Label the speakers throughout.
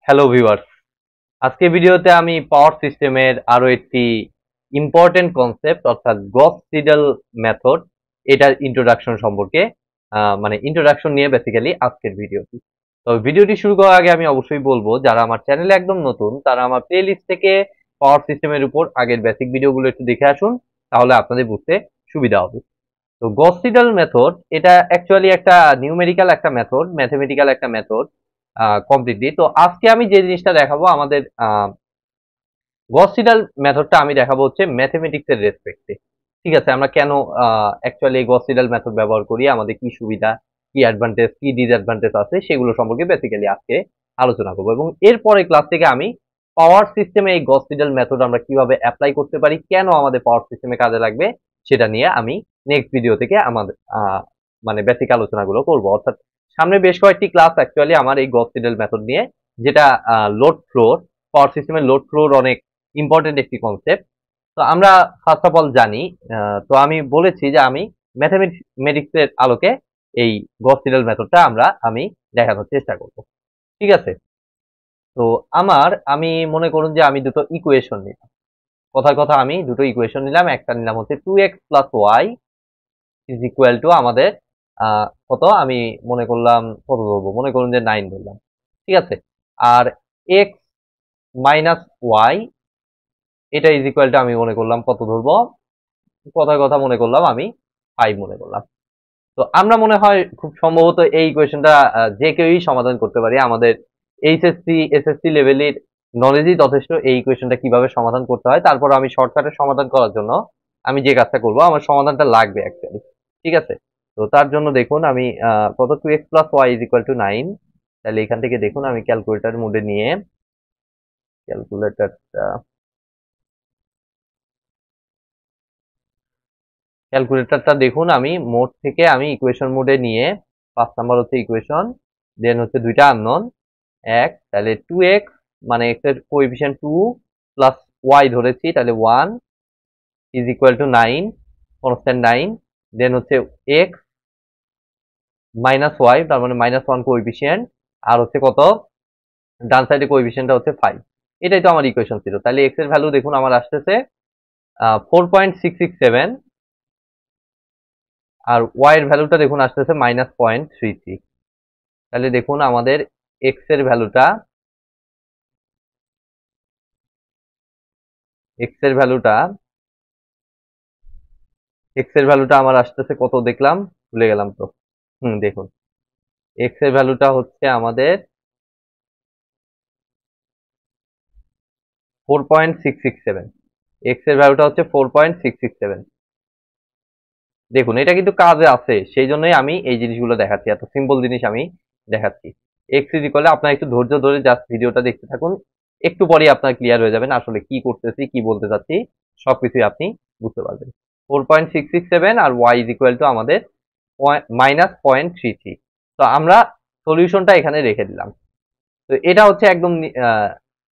Speaker 1: Hello viewers, আজকে ভিডিওতে আমি পাওয়ার সিস্টেমের আরো একটি ইম্পর্টেন্ট কনসেপ্ট অর্থাৎ গস সিডেল মেথড এটার ইন্ট্রোডাকশন সম্পর্কে ইন্ট্রোডাকশন নিয়ে বেসিক্যালি আজকের ভিডিওটি। তো ভিডিওটি শুরু করার আগে আমি অবশ্যই বলবো যারা আমার চ্যানেলে একদম নতুন তারা আমার প্লেলিস্ট থেকে পাওয়ার সিস্টেমের উপর আগের বেসিক ভিডিওগুলো একটু দেখে আসুন, তাহলে আপনাদের বুঝতে সুবিধা হবে। তো গস সিডেল মেথড এটা অ্যাকচুয়ালি একটা নিউমেরিক্যাল একটা মেথড, ম্যাথমেটিক্যাল একটা মেথড কমপ্লিটলি। তো আজকে আমি যে জিনিসটা দেখাবো আমাদের গস সিডেল মেথডটা আমি দেখাবো হচ্ছে ম্যাথমেটিক্স এর রেসপেক্টে। ঠিক আছে, আমরা কেন অ্যাকচুয়ালি গস সিডেল মেথড ব্যবহার করি, আমাদের কি সুবিধা, কি অ্যাডভান্টেজ, কি ডিসঅ্যাডভান্টেজ আছে সেগুলো সম্পর্কে বেসিক্যালি আজকে আলোচনা করবো। এবং এরপরে ক্লাস থেকে আমি পাওয়ার সিস্টেমে এই গস সিডেল মেথড আমরা কিভাবে অ্যাপ্লাই করতে পারি, কেন আমাদের পাওয়ার সিস্টেমে কাজে লাগবে সেটা নিয়ে আমি নেক্সট ভিডিও থেকে আমাদের বেসিক আলোচনাগুলো করবো। অর্থাৎ সামনে বেশ কয়েকটি ক্লাস অ্যাকচুয়ালি আমার এই গস সিডেল মেথড নিয়ে, যেটা লোড ফ্লোর, পাওয়ার সিস্টেমের লোড ফ্লোর অনেক ইম্পর্টেন্ট একটি কনসেপ্ট। তো আমরা ফার্স্ট অফ অল জানি, তো আমি বলেছি যে আমি ম্যাথমেটিক্স এর আলোকে এই গস সিডেল মেথডটা আমি দেখানোর চেষ্টা করব। ঠিক আছে, তো আমি মনে করুন যে আমি দুটো ইকুয়েশন নিলাম, কথার কথা আমি দুটো ইকুয়েশন নিলাম। একটা নিলাম হচ্ছে 2x plus y is equal to আমাদের কত, আমি মনে করলাম কত ধরবো, মনে করুন যে 9 ধরলাম। ঠিক আছে, আর x মাইনাস ওয়াই এটা ইজ ইকুয়াল টু আমি মনে করলাম কত ধরবো, কথার কথা মনে করলাম আমি 5 মনে করলাম। তো আমরা মনে হয় খুব সম্ভবত এই ইকুয়েশনটা যে কেউই সমাধান করতে পারি। আমাদের এইচএসসি এসএসসি লেভেলের নলেজই যথেষ্ট এই ইকুয়েশনটা কিভাবে সমাধান করতে হয়। তারপর আমি শর্টকাটে সমাধান করার জন্য আমি যে কাজটা করব, আমার সমাধানটা লাগবে অ্যাকচুয়ালি। ঠিক আছে, তো তার জন্য দেখুন আমি কত 2x plus y is equal to 9। তাহলে এখান থেকে দেখুন আমি ক্যালকুলেটর মোডে নিয়ে ক্যালকুলেটরটা দেখুন আমি মোড থেকে আমি ইকুয়েশন মোডে নিয়ে 5 নাম্বার হচ্ছে ইকুয়েশন, দেন হচ্ছে দুইটা আননোন এক, তাহলে 2x মানে x এর কোএফিসিয়েন্ট 2 প্লাস y ধরেছি, তাহলে 1 ইজ ইকুয়াল টু 9, কনস্ট্যান্ট 9, দেন হচ্ছে x মাইনাস y তার মানে -1 কোএফিসিয়েন্ট, আর হচ্ছে কত ডান সাইডে কোএফিসিয়েন্টটা হচ্ছে 5। এটাই তো আমার ইকুয়েশন ছিল। তাহলে x এর ভ্যালু দেখুন আমার আসতেছে 4.667, আর y এর ভ্যালুটা দেখুন আসতেছে -0.33। তাহলে দেখুন আমাদের x এর ভ্যালুটা x এর ভ্যালুটা আমার আসতেছে কত দেখলাম, ভুলে গেলাম তো। দেখুন x এর ভ্যালুটা হচ্ছে আমাদের 4.667, x এর ভ্যালুটা হচ্ছে 4.667। দেখুন এটা কিন্তু কাজে আছে, সেই জন্যই আমি এই জিনিসগুলো দেখাচ্ছি, এত সিম্পল জিনিস আমি দেখাচ্ছি। এক্স ইজ ইকুয়াল, আপনার একটু ধৈর্য ধরে জাস্ট ভিডিওটা দেখতে থাকুন, একটু পরেই আপনার ক্লিয়ার হয়ে যাবেন আসলে কি করতেছি, কি বলতে চাচ্ছি, সবকিছুই আপনি বুঝতে পারবেন। 4.667 আর ওয়াই ইজ ইকুয়াল টু আমাদের -0.33। তো আমরা সলিউশনটা এখানে রেখে দিলাম। তো এটা হচ্ছে একদম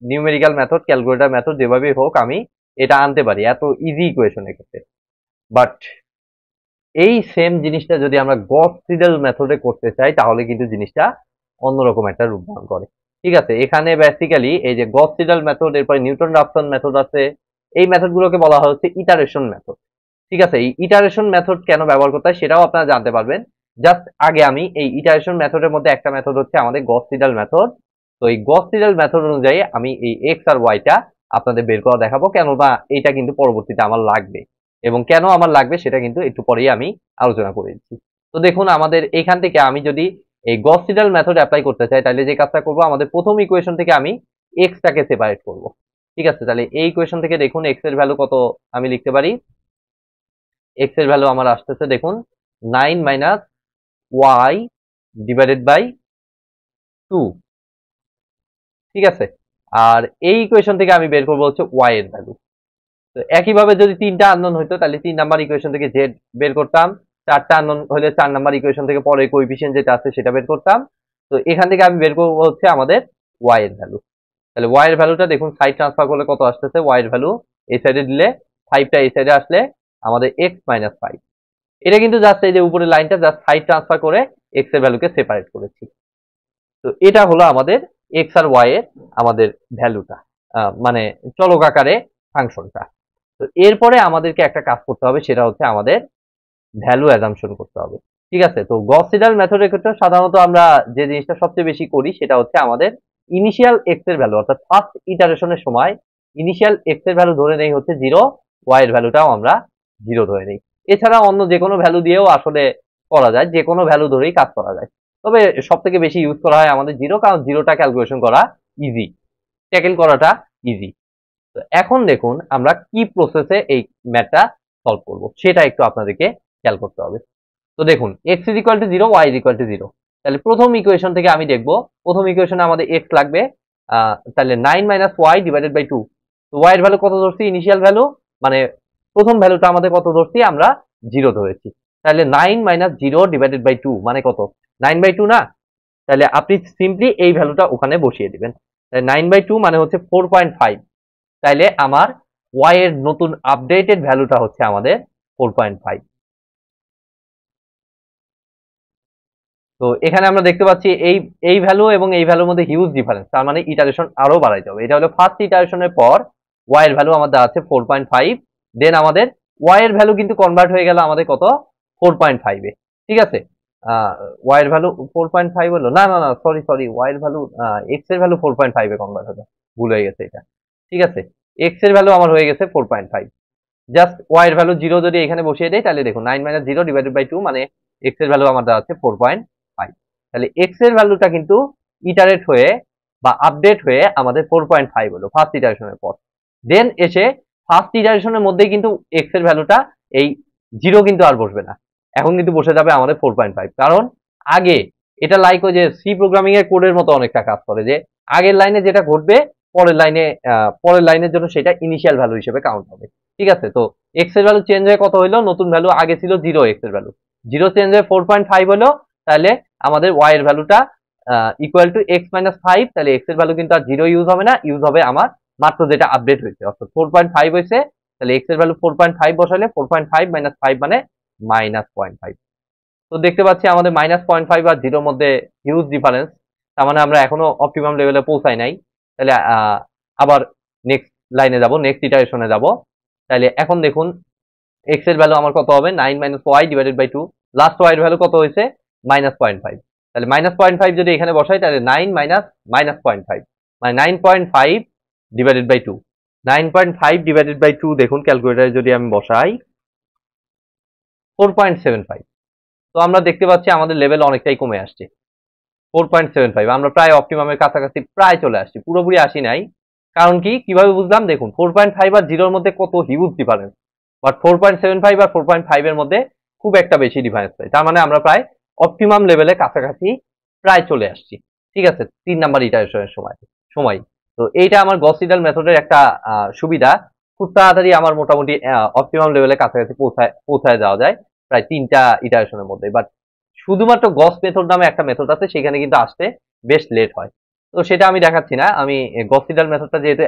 Speaker 1: নিউমেরিক্যাল মেথড, ক্যালকুলেটর মেথড, যেভাবেই হোক আমি এটা আনতে পারি এত ইজি ইকুয়েশনের ক্ষেত্রে। বাট এই সেম জিনিসটা যদি আমরা গস সিডেল মেথডে করতে চাই তাহলে কিন্তু জিনিসটা অন্যরকম একটা রূপ ধারণ করে। ঠিক আছে, এখানে বেসিক্যালি এই যে গস সিডেল মেথড, এরপরে নিউটন রাফসন মেথড আছে, এই মেথডগুলোকে বলা হচ্ছে ইটারেশন মেথড। ঠিক আছে, এই ইটারেশন মেথড কেন ব্যবহার করতে হয় সেটাও আপনারা জানতে পারবেন। জাস্ট আগে আমি এই ইটারেশন মেথডের মধ্যে একটা মেথড হচ্ছে আমাদের গস সিডেল মেথড। তো এই গস সিডেল মেথড অনুযায়ী আমি এই এক্স আর ওয়াইটা আপনাদের বের করা দেখাবো, কেন বা এইটা কিন্তু পরবর্তীতে আমার লাগবে, এবং কেন আমার লাগবে সেটা কিন্তু একটু পরেই আমি আলোচনা করে দিচ্ছি। তো দেখুন আমাদের এখান থেকে আমি যদি এই গস সিডেল মেথড অ্যাপ্লাই করতে চাই তাহলে যে কাজটা করব, আমাদের প্রথম ইকুয়েশন থেকে আমি এক্সটাকে সেপারেট করব। ঠিক আছে, তাহলে এই ইকুয়েশন থেকে দেখুন এক্স এর ভ্যালু কত আমি লিখতে পারি। এক্স এর ভ্যালু আমার আসতেছে দেখুন 9 মাইনাস ওয়াই ডিভাইডেড বাই 2। ঠিক আছে, আর এই ইকুয়েশন থেকে আমি বের করবো হচ্ছে ওয়াই এর ভ্যালু। তো একইভাবে যদি তিনটা আননোন হইতো তাহলে 3 নাম্বার ইকুয়েশন থেকে জেড বের করতাম, চারটা আননোন হলে 4 নাম্বার ইকুয়েশন থেকে পরে কোএফিসিয়েন্ট যেটা আছে সেটা বের করতাম। তো এখান থেকে আমি বের করবো হচ্ছে আমাদের ওয়াই এর ভ্যালু। তাহলে ওয়াই এর ভ্যালুটা দেখুন সাইড ট্রান্সফার করলে কত আসতেছে, ওয়াই এর ভ্যালু এই সাইডে দিলে 5টা এই সাইডে আসলে আমাদের এক্স মাইনাস 5। এটা কিন্তু জাস্ট এই যে উপরে লাইনটা জাস্ট সাইড ট্রান্সফার করে এক্স এর ভ্যালুকে সেপারেট করেছি। তো এটা হলো আমাদের এক্স আর ওয়াই এর আমাদের ভ্যালুটা, মানে চলক আকারে ফাংশনটা। তো এরপরে আমাদেরকে একটা কাজ করতে হবে, সেটা হচ্ছে আমাদের ভ্যালু অ্যাজাম্পশন করতে হবে। ঠিক আছে, তো গস সিডাল মেথডের ক্ষেত্রে সাধারণত আমরা যে জিনিসটা সবচেয়ে বেশি করি সেটা হচ্ছে আমাদের ইনিশিয়াল এক্স এর ভ্যালু, অর্থাৎ ফার্স্ট ইটারেশনের সময় ইনিশিয়াল এক্স এর ভ্যালু ধরে নেই হচ্ছে 0, ওয়াই এর ভ্যালুটাও আমরা 0 ধরে নেই। এছাড়া অন্য যে কোনো ভ্যালু দিয়েও আসলে করা যায়, যে কোনো ভ্যালু ধরেই কাজ করা যায়। তবে সব থেকে বেশি ইউজ করা হয় আমাদের 0, কারণ 0টা ক্যালকুলেশন করা ইজি, ট্যাকেল করাটা ইজি। তো এখন দেখুন আমরা কি প্রসেসে এই ম্যাথটা সলভ করব সেটা একটু আপনাদেরকে খেয়াল করতে হবে। তো দেখুন x is equal to 0, y is equal to 0। তাহলে প্রথম ইকুয়েশন থেকে আমি দেখব, প্রথম ইকুয়েশনে আমাদের x লাগবে, তাহলে 9 মাইনাস ওয়াই ডিভাইডেড বাই 2। তো y এর ভ্যালু কত ধরছি? ইনিশিয়াল ভ্যালু, মানে প্রথম ভ্যালুটা আমাদের কত ধরছি? আমরা 0 ধরেছি। তাহলে 9 মাইনাস 0 ডিভাইডেড বাই 2 মানে কত? 9/2 না? তাহলে আপনি সিম্পলি এই ভ্যালুটা ওখানে বসিয়ে দিবেন। তাহলে 9/2 মানে হচ্ছে 4.5। তাইলে আমার y এর নতুন আপডেটেড ভ্যালুটা হচ্ছে আমাদের 4.5। তো এখানে আমরা দেখতে পাচ্ছি এই ভ্যালু এবং এই ভ্যালুর মধ্যে হিউজ ডিফারেন্স, তার মানে ইটারেশন আরো বাড়াইতে হবে। এটা হলো ফার্স্ট ইটারেশনের পর y এর ভ্যালু আমাদের আছে 4.5, দেন আমাদের y এর ভ্যালু কিন্তু কনভার্ট হয়ে গেল আমাদের কত? 4.5 এ। ঠিক আছে, y এর ভ্যালু 4.5 হলো না, না না সরি সরি, y এর ভ্যালু x এর ভ্যালু 4.5 এ কনভার্ট হলো, ভুল হয়ে গেছে এটা। ঠিক আছে, x এর ভ্যালু আমার হয়ে গেছে 4.5। জাস্ট y এর ভ্যালু 0 যদি এখানে বসিয়ে দেই, তাহলে দেখুন 9 মাইনাস 0 ডিভাইডেড বাই 2 মানে x এর ভ্যালু আমার দেওয়া আছে 4.5। তাহলে x এর ভ্যালুটা কিন্তু ইটারেট হয়ে বা আপডেট হয়ে আমাদের 4.5 হলো ফার্স্ট ইটারেশনের পর। দেন এসে ফার্স্ট ইটারেশনের মধ্যেই কিন্তু x এর ভ্যালুটা এই 0 কিন্তু আর বসবে না, এখন কিন্তু বসে যাবে আমাদের 4.5। কারণ আগে এটা লাইক ওই যে সি প্রোগ্রামিং এর কোডের মতো অনেকটা কাজ করে, যে আগের লাইনে যেটা ঘটবে পরের লাইনের জন্য সেটা ইনিশিয়াল ভ্যালু হিসেবে কাউন্ট হবে। ঠিক আছে, তো x এর ভ্যালু চেঞ্জ হয়ে কত হইলো? নতুন ভ্যালু আগে ছিল 0, x এর ভ্যালু 0 চেঞ্জ হয়ে 4.5 হলো। তাহলে আমাদের y এর ভ্যালুটা ইকুয়াল টু x মাইনাস 5। তাহলে x এর ভ্যালু কিন্তু আর 0 ইউজ হবে না, ইউজ হবে আমার মাত্র যেটা আপডেট হয়েছে, অর্থাৎ 4.5 হয়েছে। তাহলে x এর ভ্যালু 4.5 বসালে 4.5 মাইনাস 5 মানে মাইনাস 0.5। তো দেখতে পাচ্ছি আমাদের মাইনাস 0.5 আর 0 মধ্যে হিউজ ডিফারেন্স, তার মানে আমরা এখনো অপটিমাম লেভেলে পৌঁছাই নাই। তাহলে আবার নেক্সট লাইনে যাব, নেক্সট ইটারেশনে যাব। তাহলে এখন দেখুন x এর ভ্যালু আমার কত হবে? 9 minus y divided by 2। Last y এর ভ্যালু কত হয়েছে? মাইনাস 0.5। তাহলে মাইনাস 0.5 যদি এখানে বসাই, তাহলে 9 মাইনাস মাইনাস 0.5 মানে 9.5 ডিভাইডেড বাই 2। 9.5 ডিভাইডেড বাই 2 দেখুন ক্যালকুলেটারে যদি আমি বসাই 4.75। তো আমরা দেখতে পাচ্ছি আমাদের লেভেল অনেকটাই কমে আসছে, 4.75। আমরা প্রায় অপটিমামের কাছাকাছি প্রায় চলে আসছি, পুরোপুরি আসি নাই। কারণ কি, কিভাবে বুঝলাম? দেখুন 4.5 আর 0 এর মধ্যে কত হিউজ ডিফারেন্স, বাট 4.75 আর 4.5 এর মধ্যে খুব একটা বেশি ডিফারেন্স পাই। তার মানে আমরা প্রায় অপটিমাম লেভেলে কাছাকাছি প্রায় চলে আসছি। ঠিক আছে, 3 নাম্বার ইটারেশনের সময়। তো এইটা আমার গস সিডাল মেথডের একটা সুবিধা, খুব তাড়াতাড়ি আমার মোটামুটি অপটিমাম লেভেলে কাছাকাছি পৌঁছায় যাওয়া যায় প্রায় 3টা ইটারেশনের মধ্যে। বাট শুধুমাত্র গস মেথড নামে একটা মেথড আছে, সেখানে কিন্তু আসতে বেশ লেট হয়। তো সেটা আমি দেখাচ্ছি না, আমি গস সিডাল মেথডটা যেহেতু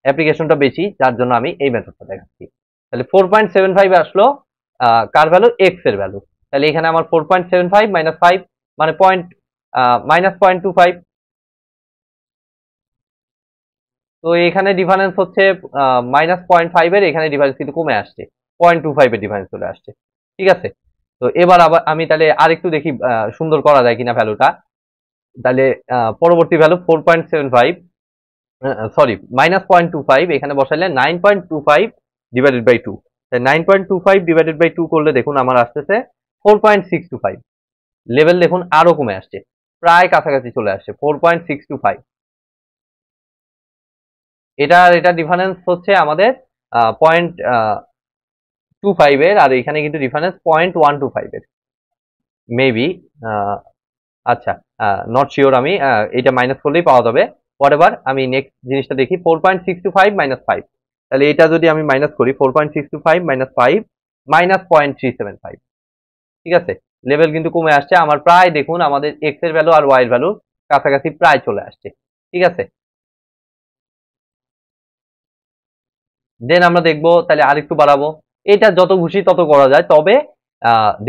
Speaker 1: অ্যাপ্লিকেশনটা বেশি, যার জন্য আমি এই মেথডটা দেখাচ্ছি। তাহলে 4.75 আসলো কার ভ্যালু? এক্স এর ভ্যালু। তাহলে এখানে আমার 4.75 মাইনাস 5 মানে মাইনাস 0.25। তো এখানে ডিফারেন্স হচ্ছে মাইনাস 0.5 এর, এখানে ডিফারেন্স কিন্তু কমে আসছে, 0.25 এর ডিফারেন্স চলে আসছে। ঠিক আছে, তো এবার আবার আমি তাহলে আরেকটু দেখি সুন্দর করা যায় কিনা ভ্যালুটা। তাহলে পরবর্তী ভ্যালু 4.75 সরি মাইনাস 0.25, এখানে বসাইলে 9.25 ডিভাইডেড বাই 2। তাই 9.25 ডিভাইডেড বাই 2 করলে দেখুন আমার আসতেছে 4.625। লেভেল দেখুন আরো কমে আসছে, প্রায় কাছাকাছি চলে আসছে 4.625। এটা ডিফারেন্স হচ্ছে আমাদের 0.25 এর, আর এখানে কিন্তু ডিফারেন্স 0.125 এর মেবি। আচ্ছা, নট শিওর আমি, এটা মাইনাস করলেই পাওয়া যাবে। হোয়াটএভার, আমি নেক্সট জিনিসটা দেখি 4.625 মাইনাস 5। তাহলে এটা যদি আমি মাইনাস করি 4.625 মাইনাস 5 মাইনাস 0.375। ঠিক আছে, লেভেল কিন্তু কমে আসছে আমার, প্রায় দেখুন আমাদের এক্স এর ভ্যালু আর ওয়াই এর ভ্যালু কাছাকাছি প্রায় চলে আসছে। ঠিক আছে, দেন আমরা দেখবো তাহলে আরেকটু বাড়াবো, এটা যত খুশি তত করা যায়, তবে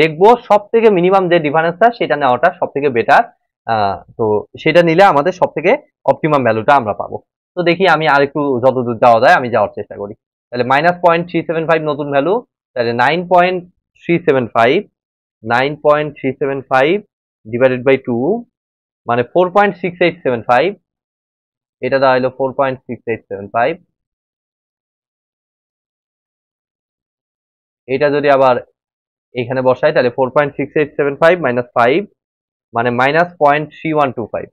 Speaker 1: দেখবো সব থেকে মিনিমাম যে ডিফারেন্সটা সেটা নেওয়াটা সব থেকে বেটার। তো সেটা নিলে আমাদের সব থেকে অপটিমাম ভ্যালুটা আমরা পাবো। তো দেখি আমি আরেকটু যতদূর যাওয়া যায় আমি যাওয়ার চেষ্টা করি। তাহলে -0.375 নতুন ভ্যালু, তাহলে 9.375 9.375 ডিভাইডেড বাই 2 মানে 4.6875, এটা দেওয়া হলো 4.6875। এটা যদি আবার এখানে বসাই তাহলে 4.6875 মাইনাস 5 মানে -0.3125,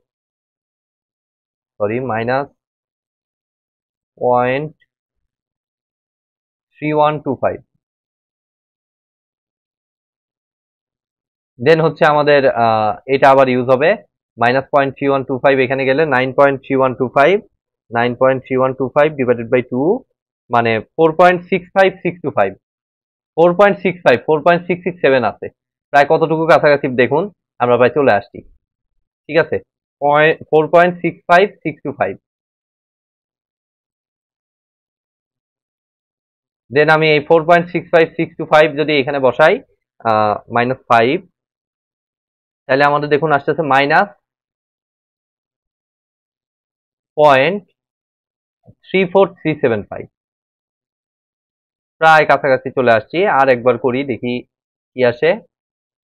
Speaker 1: সরি -0.3125। দেন হচ্ছে আমাদের এটা আবার ইউজ হবে, -0.3125 এখানে গেলে 9.3125 9.3125 ডিভাইডেড বাই 2 মানে 4.65625 4.65 4.667 আছে, প্রায় কতটুকু কাছাকাছি দেখুন, আমরা প্রায় চলে আসছি। ঠিক আছে, 4.65625। দেন আমি এই 4.65625 যদি এখানে বসাই -5, তাহলে আমাদের দেখুন আসতেছে -0.34375, প্রায় কাছাকাছি চলে আসছি। আর একবার করি দেখি কি আসে।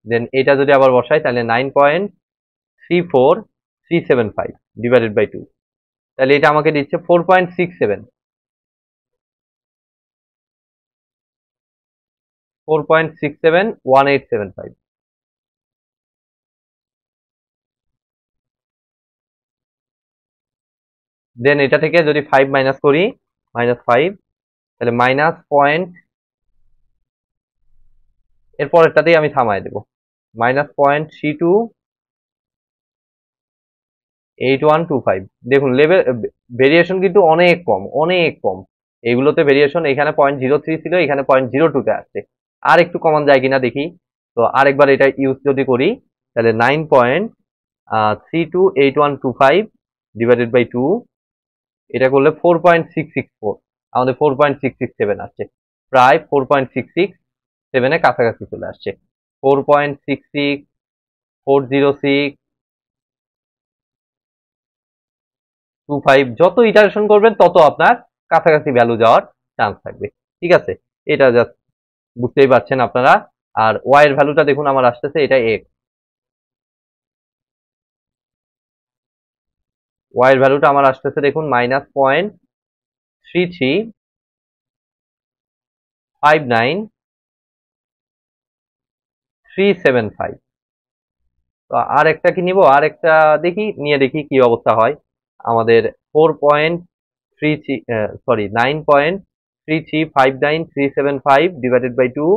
Speaker 1: দেন এটা যদি আবার বসাই তাহলে 9.34375 ডিভাইডেড বাই 2, তাহলে এটা আমাকে দিচ্ছে 4.67 4.671875। দেন এটা থেকে যদি 5 মাইনাস করি -5, তাহলে এর পরেরটাতেই আমি থামায় দেবো, -0.328125। দেখুন লেভেল ভেরিয়েশন কিন্তু অনেক কম, অনেক কম। এগুলোতে ভেরিয়েশন এখানে 0.03 ছিল, এখানে 0.02তে আসছে। আর একটু কমান যায় কিনা দেখি। তো আরেকবার এটা ইউজ যদি করি তাহলে 9.328125 ডিভাইডেড বাই 2, এটা করলে 4.664, আমাদের 4.667 আসছে, প্রায় 4.667 এর কাছাকাছি চলে আসছে। 4.6640625, যত ইটারেশন করবেন তত আপনার কাছাকাছি ভ্যালু যাওয়ার চান্স থাকবে। ঠিক আছে, এটা জাস্ট বুঝতেই পারছেন আপনারা। আর ওয়াই এর ভ্যালুটা দেখুন আমার আসতেছে, এটা এক্স, ওয়াই এর ভ্যালুটা আমার আসতেছে দেখুন -0.3359 তো আর একটা কি নিব, আর একটা দেখি, নিয়ে দেখি কি অবস্থা হয়। আমাদের 9.3359375 ডিভাইডেড বাই 2,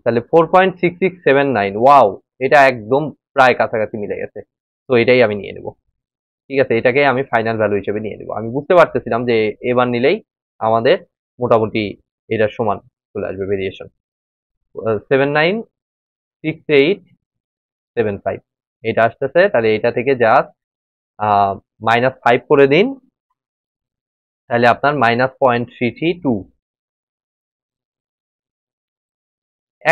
Speaker 1: তাহলে 4.6679। ওয়াও, এটা একদম প্রায় কাছাকাছি মিলে গেছে। তো এটাই আমি নিয়ে নেব। ঠিক আছে, এটাকে আমি ফাইনাল ভ্যালু হিসেবে নিয়ে নেব। আমি বুঝতে পারতেছিলাম যে এবার নিলেই আমাদের মোটামুটি এটার সমান চলে আসবে ভেরিয়েশন। 796875 এটা আসতেছে, তাহলে এটা থেকে জাস্ট -5 করে দিন, তাহলে আপনার -0.332।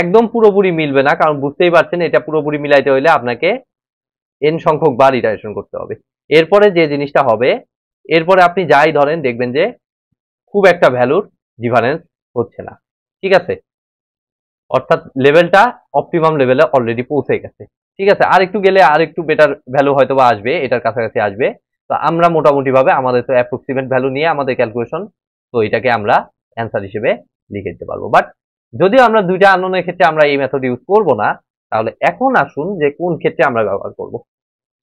Speaker 1: একদম পুরোপুরি মিলবে না, কারণ বুঝতেই পারছেন এটা পুরোপুরি মিলাইতে হইলে আপনাকে n সংখ্যক বার ইটারেশন করতে হবে। এরপরে যে জিনিসটা হবে, এরপরে আপনি যাই ধরেন দেখবেন যে খুব একটা ভ্যালুর ডিফারেন্স হচ্ছে না। ঠিক আছে, অর্থাৎ লেভেলটা অপটিমাম লেভেলে অলরেডি পৌঁছে গেছে। ঠিক আছে, আর একটু গেলে আর একটু বেটার ভ্যালু হয়তো বা আসবে, এটার কাছাকাছি আসবে। তো আমরা মোটামুটি ভাবে আমাদের তো অ্যাপ্রক্সিমেট ভ্যালু নিয়ে আমাদের ক্যালকুলেশন, তো এটাকে আমরা অ্যান্সার হিসেবে লিখে দিতে পারবো। বাট যদিও আমরা দুইটা আননোনের ক্ষেত্রে আমরা এই মেথড ইউজ করব না, তাহলে এখন আসুন যে কোন ক্ষেত্রে আমরা ব্যবহার করব।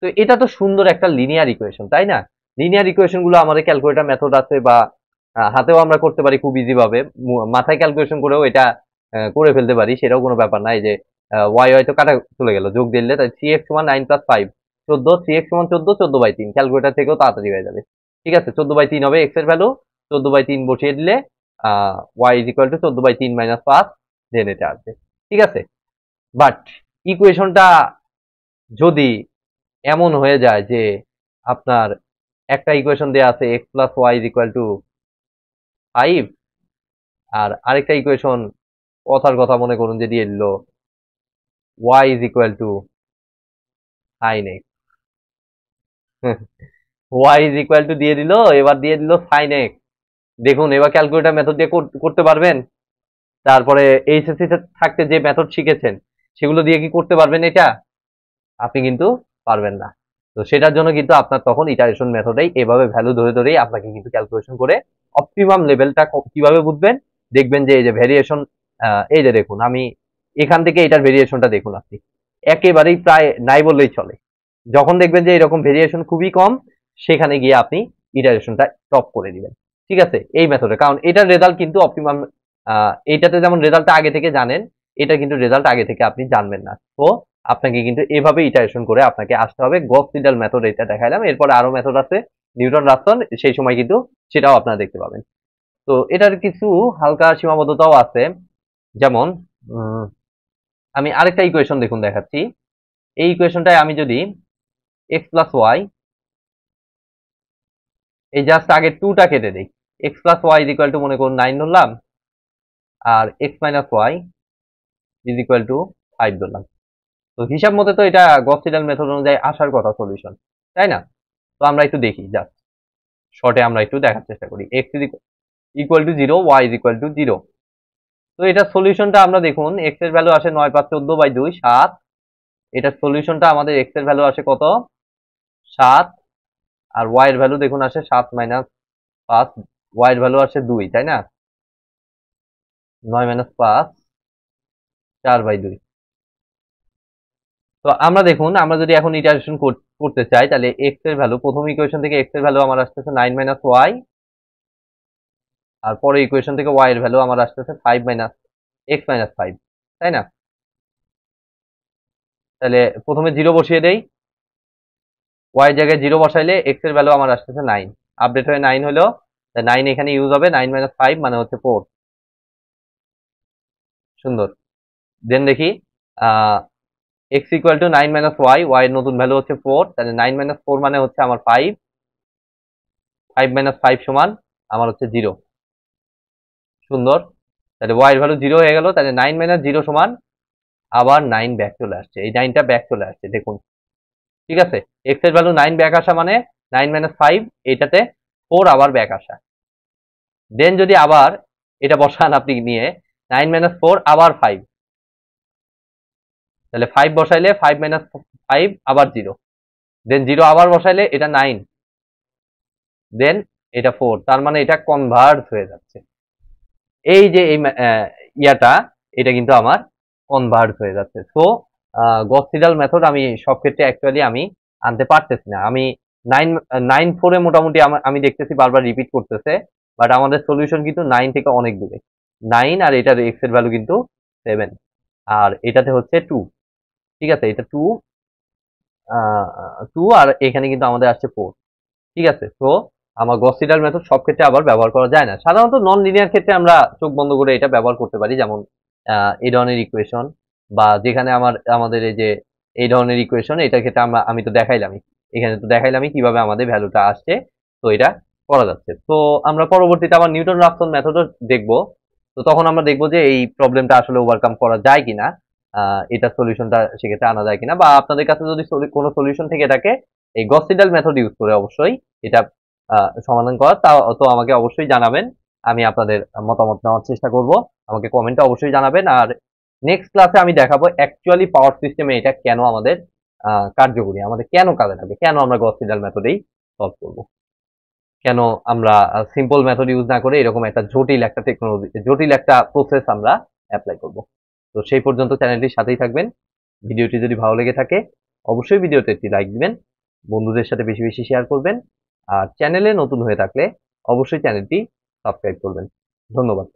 Speaker 1: তো এটা তো সুন্দর একটা লিনিয়ার ইকুয়েশন, তাই না? লিনিয়ার ইকুয়েশন গুলো আমাদের ক্যালকুলেটর মেথড আছে, বা হাতেও আমরা করতে পারি খুব ইজি ভাবে, মাথায় ক্যালকুলেশন করেও এটা করে ফেলতে পারি, সেটাও কোনো ব্যাপার নাই। যে ওয়াই হয়তো কাটা চলে গেল, যোগ দিলে তাই 3x সমান 9 + 5 14, 3x সমান 14, 14/3, ক্যালকুলেটর থেকেও তাড়াতাড়ি হয়ে যাবে। ঠিক আছে, 14/3 হবে এক্স এর ভ্যালু, 14/3 বসিয়ে দিলে ওয়াই ইজ ইকুয়াল টু 14/3 - 5, দেন এটা আসবে। ঠিক আছে, বাট ইকুয়েশনটা যদি এমন হয়ে যায় যে আপনার একটা ইকুয়েশন দেয়া আছে x + y = 5, আর আরেকটা ইকুয়েশন কথার কথা মনে করুন যে দিয়ে দিল y = sine x. Y is equal to দিয়ে দিল, এবার দিয়ে দিল সাইন এক্স। দেখুন এবার ক্যালকুলেটর মেথড দিয়ে করতে পারবেন? তারপরে এইচএসসি থাকতে যে মেথড শিখেছেন সেগুলো দিয়ে কি করতে পারবেন এটা? আপনি কিন্তু পারবেন না। তো সেটার জন্য কিন্তু আপনার তখন ইটারেশন মেথডেই এভাবে ভ্যালু ধরে ধরেই আপনাকে কিন্তু ক্যালকুলেশন করে অপটিমাম লেভেলটা কিভাবে বুঝবেন, দেখবেন যে এই যে ভেরিয়েশন, এই যে দেখুন আমি এখান থেকে এটার ভেরিয়েশনটা দেখুন, আপনি একেবারেই প্রায় নাই বললেই চলে। যখন দেখবেন যে এরকম ভেরিয়েশন খুবই কম, সেখানে গিয়ে আপনি ইটারেশনটা টপ করে দিবেন। ঠিক আছে, এই মেথডে, কারণ এটার রেজাল্ট কিন্তু অপটিমাম, এইটাতে যেমন রেজাল্টটা আগে থেকে জানেন, এটা কিন্তু রেজাল্ট আগে থেকে আপনি জানবেন না। তো আপনাকে কিন্তু এভাবে ইটারেশন করে আপনাকে আসতে হবে। গস সিডাল মেথড এটা দেখাইলাম, এরপরে আরো মেথড আছে নিউটন রাফসন, সেই সময় কিন্তু সেটাও আপনারা দেখতে পাবেন। তো এটার কিছু হালকা সীমাবদ্ধতাও আছে, যেমন আমি আরেকটা ইকুয়েশন দেখুন দেখাচ্ছি। এই ইকুয়েশনটায় আমি যদি এক্স প্লাস ওয়াই, এই জাস্ট আগে টুটা কেটে দিই, x plus y is equal to মনে করুন 9 ধরলাম, আর x minus y is equal to 5 ধরলাম। তো হিসাব মতে তো এটা গস সিডাল মেথড অনুযায়ী আসার কথা সলিউশন, তাই না? তো আমরা একটু দেখি, জাস্ট শর্টে আমরা একটু দেখার চেষ্টা করি। X is equal to 0, y is equal to 0। তো এটা সলিউশনটা আমরা দেখুন, এক্স এর ভ্যালু আসে 9 5 14/2 7। এটার সলিউশনটা আমাদের এক্স এর ভ্যালু আসে কত? 7। আর ওয়াই এর ভ্যালু দেখুন আসে 7 মাইনাস 5, ওয়াই এর ভ্যালু আসে 2, তাই না? 9 মাইনাস 5 4/2। তো আমরা দেখুন, আমরা যদি এখন ইটারেশন করতে চাই, তাহলে এক্স এর ভ্যালু, প্রথম ইকুয়েশন থেকে এক্স এর ভ্যালু আমার আসতেছে 9 মাইনাস ওয়াই, আর পরে ইকুয়েশন থেকে ওয়াই এর ভ্যালু আমার আসতেছে 5 মাইনাস এক্স মাইনাস 5, তাই না? তাহলে প্রথমে 0 বসিয়ে দেই, ওয়াই জায়গায় 0 বসাইলে এক্স এর ভ্যালু আমার আসতেছে 9, আপডেট হয়ে 9 হলো, 9 এখানে ইউজ হবে, 9 মাইনাস 5 মানে হচ্ছে 4। সুন্দর। দেন দেখি, x equal to 9 minus y, y এর নতুন ভ্যালু হচ্ছে 4, তাহলে 9 মাইনাস 4 মানে হচ্ছে আমার 5, 5 মাইনাস 5 সমান আমার হচ্ছে 0। সুন্দর। তাহলে ওয়াই এর ভ্যালু 0 হয়ে গেল, তাহলে 9 মাইনাস 0 সমান আবার 9 ব্যাক চলে আসছে, এই 9টা ব্যাক চলে আসছে দেখুন। ঠিক আছে, এক্স এর ভ্যালু 9 ব্যাক আসা মানে 9 মাইনাস 5, এটাতে 4 আবার ব্যাক আসা। দেন যদি আবার এটা বসান আপনি নিয়ে, 9 মাইনাস 4 আবার 5, তাহলে 5 বসাইলে 5 মাইনাস 5 আবার 0, দেন 0 আবার বসাইলে এটা 9, দেন এটা 4, তার মানে এটা কনভার্জ হয়ে যাচ্ছে। এই যে এই ইয়াটা, এটা কিন্তু আমার কনভার্জ হয়ে যাচ্ছে। সো গস সিডাল মেথড আমি সব ক্ষেত্রে অ্যাকচুয়ালি আমি আনতে পারতেছি না। আমি 9 9 4 এ মোটামুটি আমি দেখতেছি বারবার রিপিট করতেছে, বাট আমাদের সলিউশন কিন্তু 9 থেকে অনেক দূরে। 9 আর এটার এক্স এর ভ্যালু কিন্তু 7, আর এটাতে হচ্ছে 2। ঠিক আছে, এটা 2, 2, আর এখানে কিন্তু আমাদের আসছে 4। ঠিক আছে, তো আমার গস সিডাল মেথড সব ক্ষেত্রে আবার ব্যবহার করা যায় না। সাধারণত নন লিনিয়ার ক্ষেত্রে আমরা চোখ বন্ধ করে এটা ব্যবহার করতে পারি, যেমন এই ধরনের ইকুয়েশন, বা যেখানে আমাদের এই যে এই ধরনের ইকুয়েশন, এটার ক্ষেত্রে আমি তো দেখাইলামই, এখানে তো দেখাইলামই কিভাবে আমাদের ভ্যালুটা আসছে। তো এটা করা যাচ্ছে। তো আমরা পরবর্তীতে আবার নিউটন রাফসন মেথডও দেখবো। তো তখন আমরা দেখবো যে এই প্রবলেমটা আসলে ওভারকাম করা যায় কিনা, এটা সলিউশনটা সেক্ষেত্রে আনা যায় কিনা, বা আপনাদের কাছে যদি কোনো সলিউশন থেকে থাকে এই গস সিডাল মেথড ইউজ করে অবশ্যই এটা সমাধান করার, তা তো আমাকে অবশ্যই জানাবেন। আমি আপনাদের মতামত নেওয়ার চেষ্টা করব, আমাকে কমেন্টে অবশ্যই জানাবেন। আর নেক্সট ক্লাসে আমি দেখাবো অ্যাকচুয়ালি পাওয়ার সিস্টেমে এটা কেন আমাদের কার্যকরী, আমাদের কেন কাজে লাগবে, কেন আমরা গস সিডাল মেথডেই সলভ করব, কেন আমরা সিম্পল মেথড ইউজ না করে এরকম একটা জটিল একটা টেকনোলজি, জটিল একটা প্রসেস আমরা অ্যাপ্লাই করব। তো সেই পর্যন্ত চ্যানেলটির সাথেই থাকবেন। ভিডিওটি যদি ভালো লেগে থাকে অবশ্যই ভিডিওতে একটি লাইক দিবেন, বন্ধুদের সাথে বেশি বেশি শেয়ার করবেন, আর চ্যানেলে নতুন হয়ে থাকলে অবশ্যই চ্যানেলটি সাবস্ক্রাইব করবেন। ধন্যবাদ।